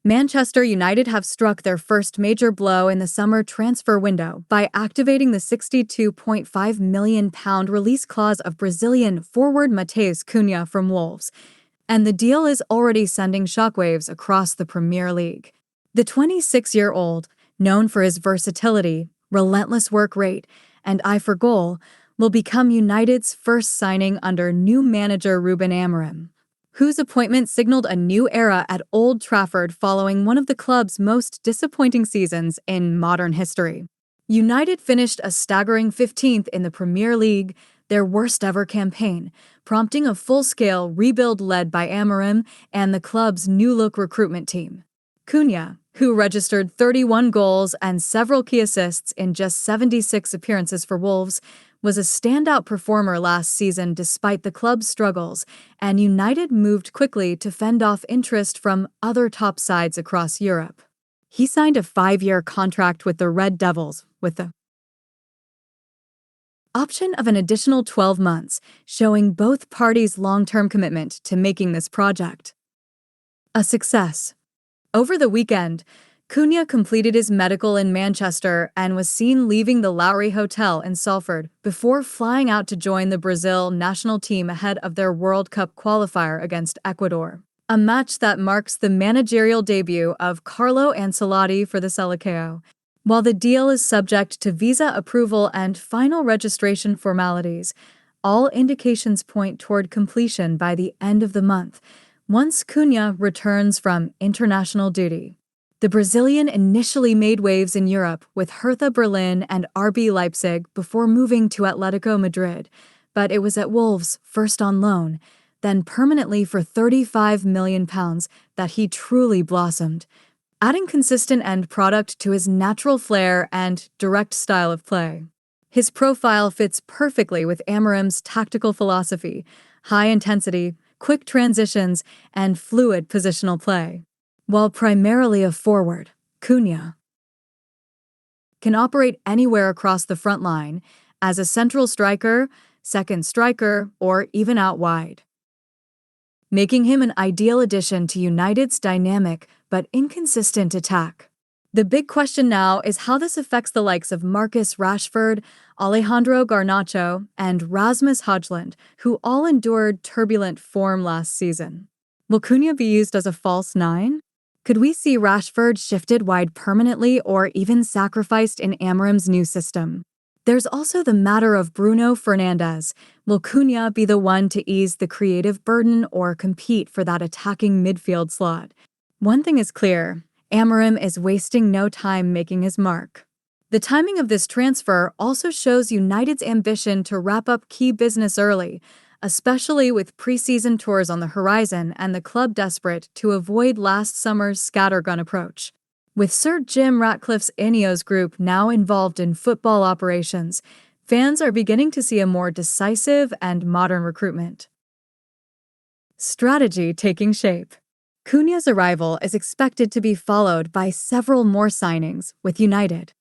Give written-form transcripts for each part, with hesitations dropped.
Manchester United have struck their first major blow in the summer transfer window by activating the £62.5 million release clause of Brazilian forward Matheus Cunha from Wolves, and the deal is already sending shockwaves across the Premier League. The 26-year-old, known for his versatility, relentless work rate, and eye for goal, will become United's first signing under new manager Ruben Amorim, whose appointment signaled a new era at Old Trafford following one of the club's most disappointing seasons in modern history. United finished a staggering 15th in the Premier League, their worst-ever campaign, prompting a full-scale rebuild led by Amorim and the club's new-look recruitment team. Cunha, who registered 31 goals and several key assists in just 76 appearances for Wolves, was a standout performer last season despite the club's struggles, and United moved quickly to fend off interest from other top sides across Europe. He signed a 5-year contract with the Red Devils, with the option of an additional 12 months, showing both parties' long-term commitment to making this project a success. Over the weekend, Cunha completed his medical in Manchester and was seen leaving the Lowry Hotel in Salford before flying out to join the Brazil national team ahead of their World Cup qualifier against Ecuador, a match that marks the managerial debut of Carlo Ancelotti for the Selecao. While the deal is subject to visa approval and final registration formalities, all indications point toward completion by the end of the month, once Cunha returns from international duty. The Brazilian initially made waves in Europe with Hertha Berlin and RB Leipzig before moving to Atletico Madrid, but it was at Wolves, first on loan, then permanently for £35 million, that he truly blossomed, adding consistent end product to his natural flair and direct style of play. His profile fits perfectly with Amorim's tactical philosophy: high intensity, quick transitions, and fluid positional play. While primarily a forward, Cunha can operate anywhere across the front line, as a central striker, second striker, or even out wide, making him an ideal addition to United's dynamic but inconsistent attack. The big question now is how this affects the likes of Marcus Rashford, Alejandro Garnacho, and Rasmus Højlund, who all endured turbulent form last season. Will Cunha be used as a false nine? Could we see Rashford shifted wide permanently or even sacrificed in Amorim's new system? There's also the matter of Bruno Fernandes. Will Cunha be the one to ease the creative burden or compete for that attacking midfield slot? One thing is clear: Amorim is wasting no time making his mark. The timing of this transfer also shows United's ambition to wrap up key business early, especially with preseason tours on the horizon and the club desperate to avoid last summer's scattergun approach. With Sir Jim Ratcliffe's Ineos group now involved in football operations, fans are beginning to see a more decisive and modern recruitment strategy taking shape. Cunha's arrival is expected to be followed by several more signings, with United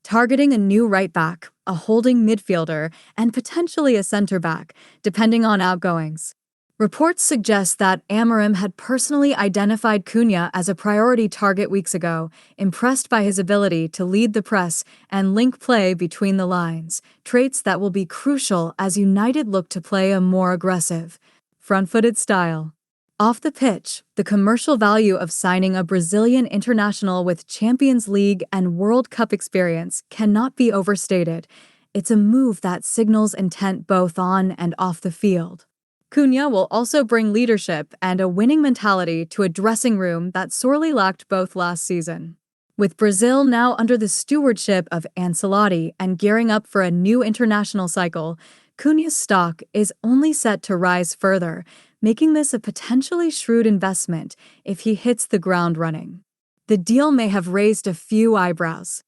targeting a new right-back, a holding midfielder, and potentially a centre-back, depending on outgoings. Reports suggest that Amorim had personally identified Cunha as a priority target weeks ago, impressed by his ability to lead the press and link play between the lines, traits that will be crucial as United look to play a more aggressive, front-footed style. Off the pitch, the commercial value of signing a Brazilian international with Champions League and World Cup experience cannot be overstated. It's a move that signals intent both on and off the field. Cunha will also bring leadership and a winning mentality to a dressing room that sorely lacked both last season. With Brazil now under the stewardship of Ancelotti and gearing up for a new international cycle, Cunha's stock is only set to rise further, making this a potentially shrewd investment if he hits the ground running. The deal may have raised a few eyebrows,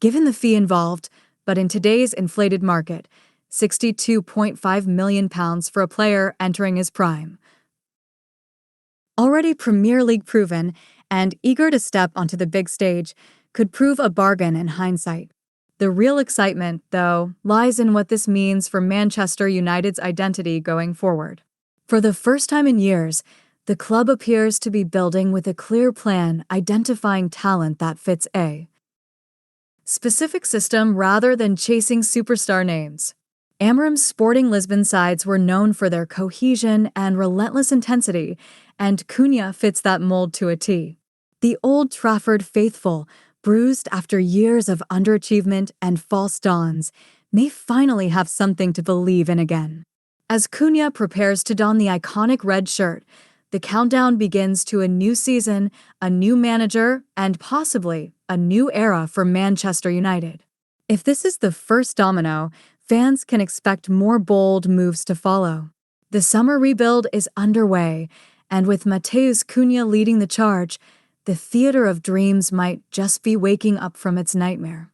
given the fee involved, but in today's inflated market, £62.5 million for a player entering his prime, already Premier League proven and eager to step onto the big stage, could prove a bargain in hindsight. The real excitement, though, lies in what this means for Manchester United's identity going forward. For the first time in years, the club appears to be building with a clear plan identifying talent that fits a specific system rather than chasing superstar names. Amorim's Sporting Lisbon sides were known for their cohesion and relentless intensity, and Cunha fits that mold to a T. The Old Trafford faithful, bruised after years of underachievement and false dawns, may finally have something to believe in again. As Cunha prepares to don the iconic red shirt, the countdown begins to a new season, a new manager, and possibly a new era for Manchester United. If this is the first domino, fans can expect more bold moves to follow. The summer rebuild is underway, and with Matheus Cunha leading the charge, the theater of dreams might just be waking up from its nightmare.